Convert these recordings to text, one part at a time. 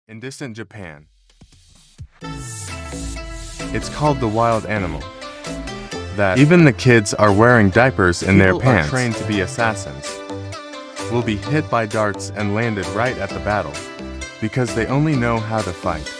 in distant Japan. It's called the wild animal. That even the kids are wearing diapers in their pants. Are trained to be assassins. Will be hit by darts and landed right at the battle, because they only know how to fight.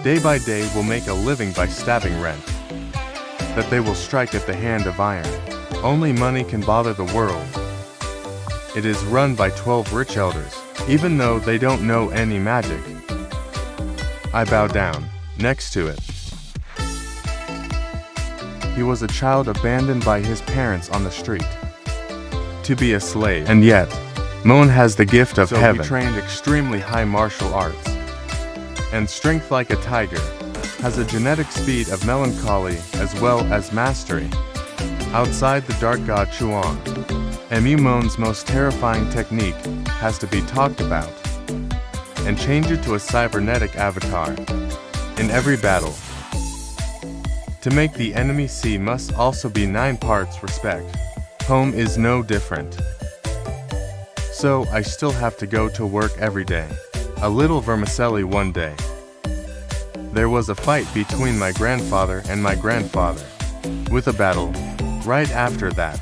Day by day will make a living by stabbing rent, that they will strike at the hand of iron. Only money can bother the world. It is run by 12 rich elders, even though they don't know any magic. I bow down, next to it. He was a child abandoned by his parents on the street, to be a slave. And yet, Moon has the gift of heaven. He trained extremely high martial arts, and strength like a tiger, has a genetic speed of melancholy as well as mastery. Outside the dark god Chuan, Moon's most terrifying technique has to be talked about, and change it to a cybernetic avatar in every battle. To make the enemy see must also be 9 parts respect. Home is no different. So I still have to go to work every day. A little vermicelli one day. There was a fight between my grandfather and my grandfather, with a battle right after that.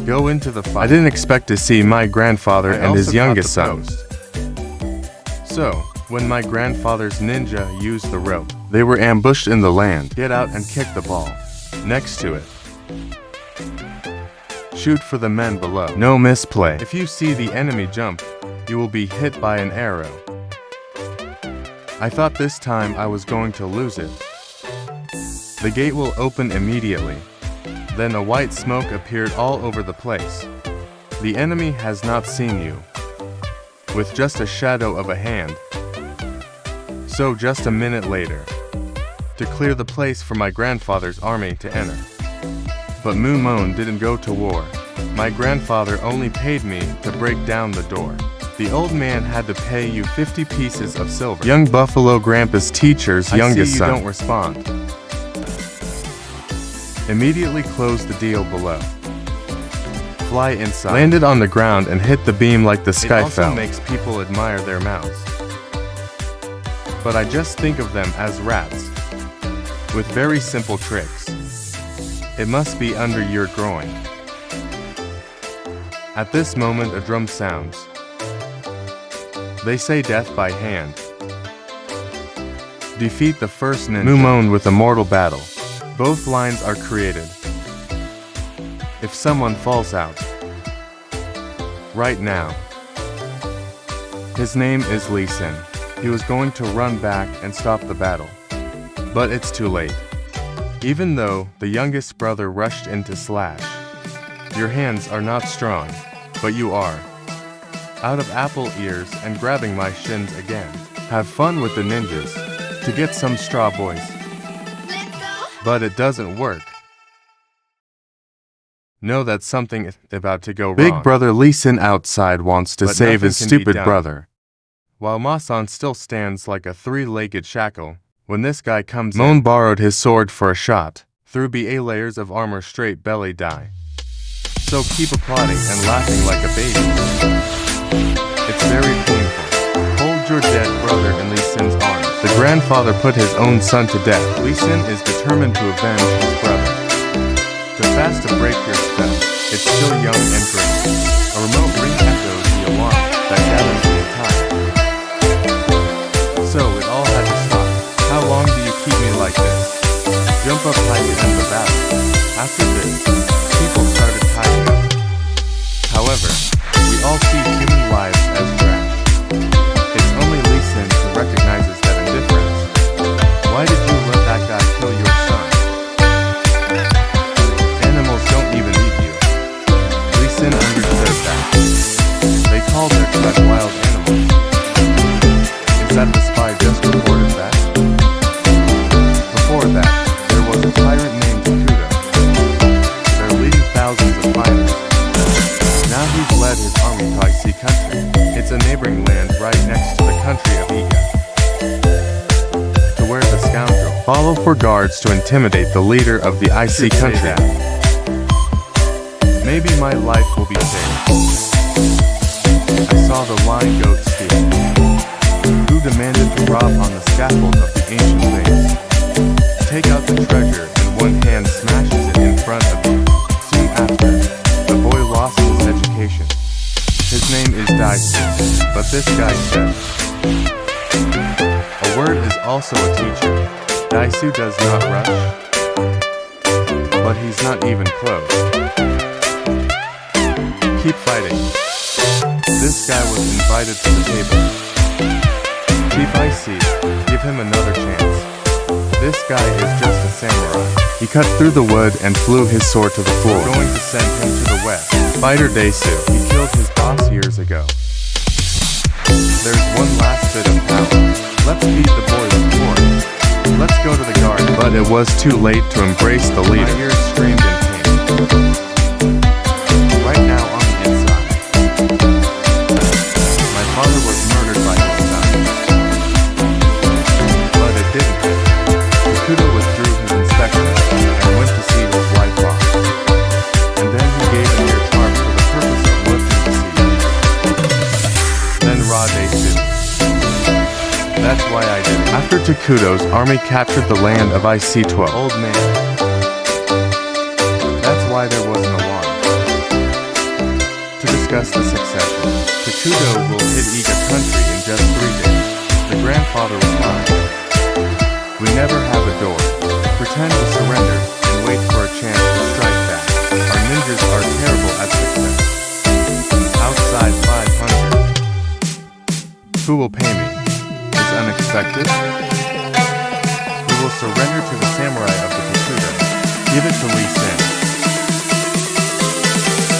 Go into the fight. I didn't expect to see my grandfather and his youngest son. So, when my grandfather's ninja used the rope, they were ambushed in the land. Get out and kick the ball. Next to it. Shoot for the men below. No misplay. If you see the enemy jump, you will be hit by an arrow. I thought this time I was going to lose it. The gate will open immediately. Then a white smoke appeared all over the place. The enemy has not seen you, with just a shadow of a hand. So just a minute later, to clear the place for my grandfather's army to enter. But Moon didn't go to war. My grandfather only paid me to break down the door. The old man had to pay you 50 pieces of silver. Young Buffalo Grandpa's teacher's youngest son. I see you don't respond. Immediately close the deal below. Fly inside. Landed on the ground and hit the beam like the sky fell. It also makes people admire their mouths. But I just think of them as rats, with very simple tricks. It must be under your groin. At this moment a drum sounds. They say death by hand. Defeat the first ninja. Moon with a mortal battle. Both lines are created. If someone falls out right now, his name is Lee Sin. He was going to run back and stop the battle, but it's too late. Even though the youngest brother rushed in to slash. Your hands are not strong, but you are. Out of apple ears and grabbing my shins again. Have fun with the ninjas, to get some straw boys. But it doesn't work. Know that something is about to go wrong. Big brother Lee Sin outside wants to save his stupid brother, while Ma-san still stands like a 3-legged shackle. When this guy comes in, Moon borrowed his sword for a shot. Through BA layers of armor straight belly die. So keep applauding and laughing like a baby. It's very painful. Hold your dead brother in Lee Sin's arms. The grandfather put his own son to death. Lee Sin is determined to avenge his brother. Too fast to break your spell. It's still young and green. A remote ring echoes the alarm that gathers the entire. So it all had to stop. How long do you keep me like this? Jump up high to end the battle. After this, people started tying up. However, we all see human lives as trash. It's only Lee Sin who recognizes that indifference. Why did you let that guy kill your son? Animals don't even eat you. Lee Sin understood that. They called their pet wild animals. Is that the spy just reported that? Before that, there was a tyrant named Kudo. They're leading thousands of fighters. Now he's led his army to IC country. It's a neighboring land right next to the country of Ika. To where the scoundrel follow for guards to intimidate the leader of the IC country. Maybe my life will be saved. I saw the lion goat steal. Who scaffold of the ancient ways. Take out the treasure, and one hand smashes it in front of you. Soon after, the boy lost his education. His name is Daisu, but this guy said, a word is also a teacher. Daisu does not rush, but he's not even close. Keep fighting. This guy was invited to the table. Chief, I see. Give him another chance. This guy is just a samurai. He cut through the wood and flew his sword to the floor. We're going to send him to the west. Fighter Daisu. He killed his boss years ago. There's one last bit of power. Let's feed the boy with corn. Let's go to the garden. But it was too late to embrace the leader. My ears screamed in pain. Right now on the inside. My father was murdered by his son. But it didn't. Takuto withdrew his inspection and went to see his wife off. And then he gave an ear tarp for the purpose of lifting the siege. Then Ra Daisu. That's why I did it. After Takuto's army captured the land of IC-12. Old man. That's why there was an alarm. To discuss the succession, Takuto will hit Iga country in just 3 days. The grandfather replied, we never have a door. Pretend to surrender and wait for a chance to strike back. Our ninjas are terrible at success. Outside 500. Who will pay me? Is unexpected? We will surrender to the samurai of the Takuto. Give it to Lee Sin.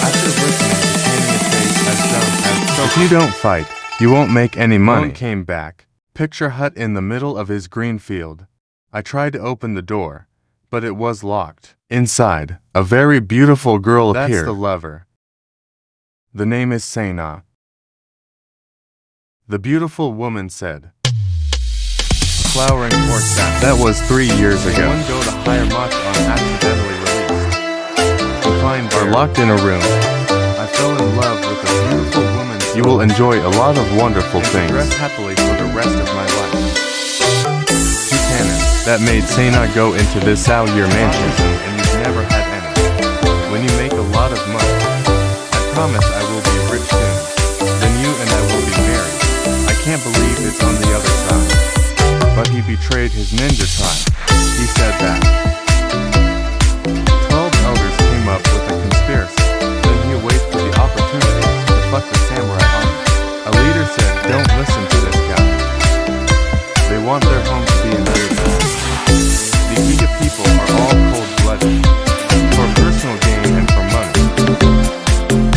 After listening to Tanya's face as dumb as so. If you don't fight, you won't make any money. Moon came back. Picture hut in the middle of his green field. I tried to open the door, but it was locked. Inside, a very beautiful girl appeared. That's the lover. The name is Seina. The beautiful woman said, flowering or sap. That was 3 years ago. One go to higher much on accidentally released. Confined or locked in a room. I fell in love with a beautiful woman. You will enjoy a lot of wonderful things. Dress happily for the rest of my life. Two cannons that made Seina go into this Year mansion, and you've never had any. When you make a lot of money, I promise I will be rich soon. Then you and I will be married. I can't believe it's on the other side. But he betrayed his ninja tribe. He said that 12 elders came up with a conspiracy. Then he waited for the opportunity to fuck the samurai army. A leader said, don't listen to this guy. They want their home to be invaded. The Iga people are all cold-blooded. For personal gain and for money.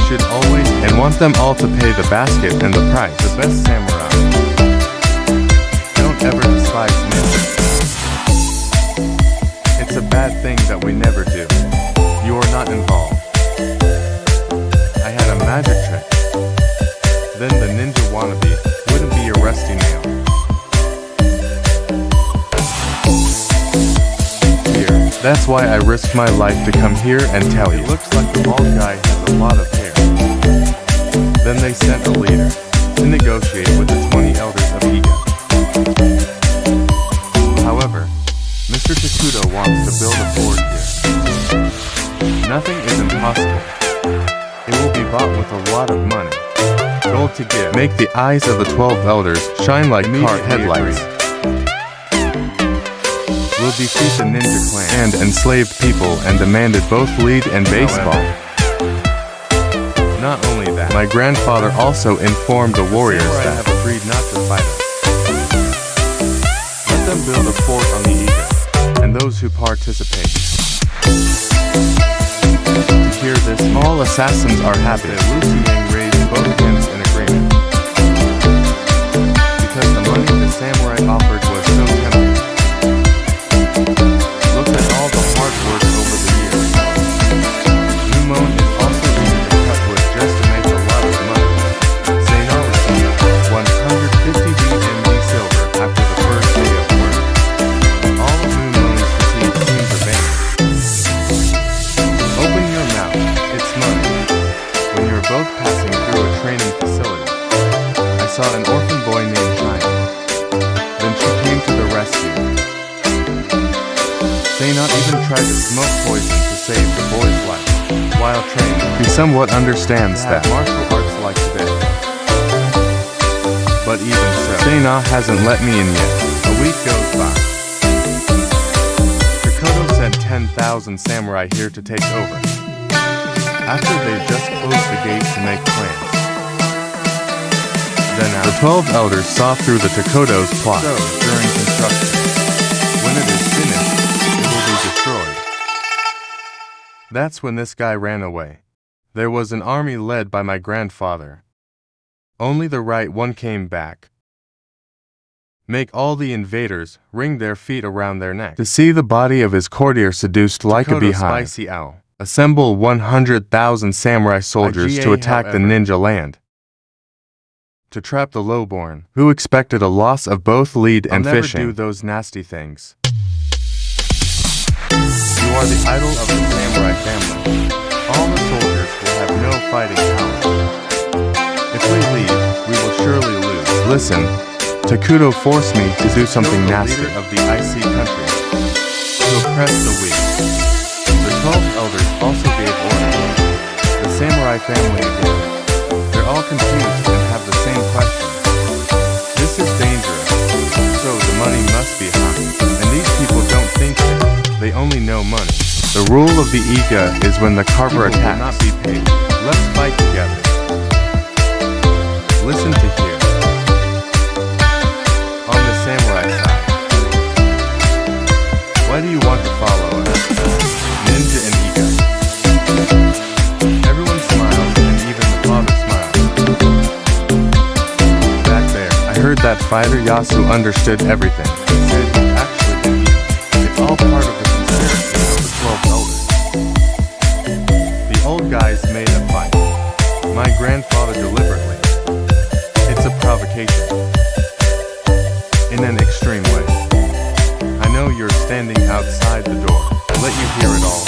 Should always and want them all to pay the basket and the price. The best samurai. Don't ever despise ninjas. It's a bad thing that we never do. You are not involved. I had a magic trick. Then the ninja wannabe wouldn't be a rusty nail. Here, that's why I risked my life to come here and tell you. It looks like the bald guy has a lot of hair. Then they sent a leader to negotiate with the 20 elders of Iga. However, Mr. Takuto wants to build a fort here. Nothing is impossible. It will be bought with a lot of money. Gold to give. Make the eyes of the 12 elders shine like car headlights. We'll defeat the ninja clan and enslaved people and demanded both lead and baseball. Not only that, my grandfather also informed the warriors that I have agreed not to fight us. Let them build a fort on the Iga, and those who participate. To hear this, all assassins are happy. Lucy Yang raised both hands in agreement. Because the money the samurai offered was so tempting. Look at all the hard work over the years. Numon is also eager to cut wood just to make a lot of money. Seina received 150 DMD silver after the first day of work. All of Numon's fatigue seemed to vanish. Open your mouth, it's money. When you're both passing through a training tried to smoke poison to save the boy's life while training. He somewhat understands that martial arts like today. But even so, Sena hasn't let me in yet. A week goes by. Takoto sent 10,000 samurai here to take over. After they just closed the gate to make plans. Then the 12 elders saw through the Takoto's plot. So, during construction, when it is finished, it will be destroyed. That's when this guy ran away. There was an army led by my grandfather. Only the right one came back. Make all the invaders wring their feet around their neck to see the body of his courtier seduced like a beehive. Spicy owl. Assemble 100,000 samurai soldiers to attack the ninja land. To trap the lowborn, who expected a loss of both lead and fishing. Never do those nasty things. You are the idol of the samurai family. All the soldiers will have no fighting power. If we leave, we will surely lose. Listen, Takuto forced me to do something nasty. The leader of the icy country, to oppress the weak. The 12 elders also gave orders. The samurai family again. They're all confused and have the same question. This is dangerous, so the money must be high. And these people don't think it. They only know money. The rule of the Ika is when the carver attacks. Will not be paid. Let's fight together. Listen to here. On the samurai side. Why do you want to follow us? Ninja and Ika. Everyone smiles, and even the father smiles. Back there, I heard that fighter Yasu understood everything. He said he actually didn't. It's all part of the conspiracy of the 12 elders. The old guys made a fight. My grandfather deliberately. It's a provocation. In an extreme way. I know you're standing outside the door. I'll let you hear it all.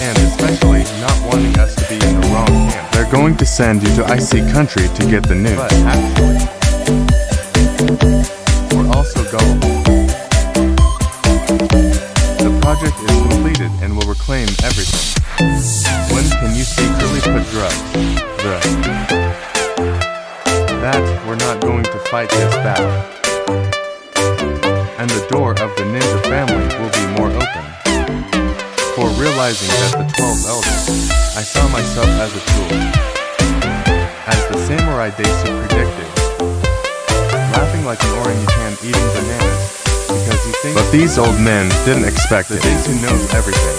And especially not wanting us to be in the wrong camp. They're going to send you to icy country to get the news. But actually, we're also gullible. The project is completed and will reclaim everything. When can you secretly put drugs? That we're not going to fight this battle. And the door of the ninja family will be more open. For realizing that the 12 elders, I saw myself as a tool. As the samurai Daisu predicted. Laughing like an orangutan eating bananas. Because he thinks. But these old men didn't expect it. The Daisu knows everything.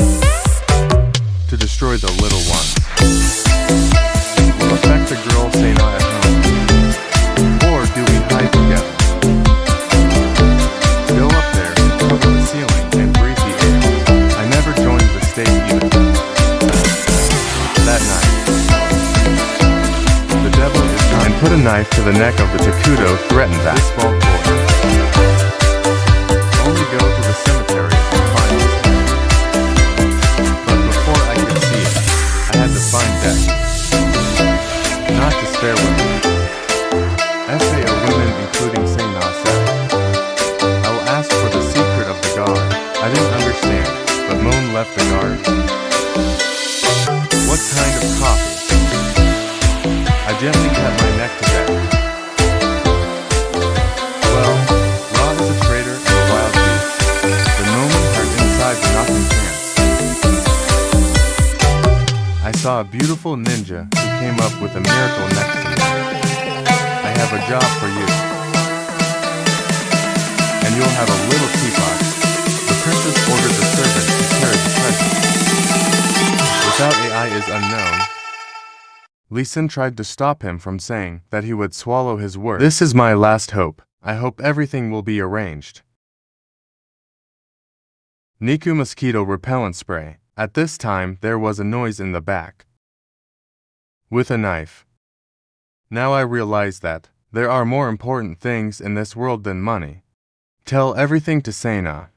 To destroy the little ones. Will affect the girl Sena at home. Or do we hide together? Go up there, cover the ceiling, and breathe the air. I never joined the state even. That night, the devil is gone and put a knife to the neck of the Takuto, threatened that this bald boy. Only go to the cemetery and find his head. But before I could see it, I had to find death. Not to spare women. Essay of women including Sena said. I will ask for the secret of the guard. I didn't understand, but Moon left the guards. What kind of coffee? I gently cut my neck to death. Well, Ra is a traitor and a wild beast. The moment heard inside the knocking chance. I saw a beautiful ninja who came up with a miracle next to me. I have a job for you. And you'll have a little teapot. The princess ordered the servant to carry the present. Without AI is unknown. Lee Sin tried to stop him from saying that he would swallow his word. This is my last hope. I hope everything will be arranged. Niku mosquito repellent spray. At this time, there was a noise in the back. With a knife. Now I realize that there are more important things in this world than money. Tell everything to Sena.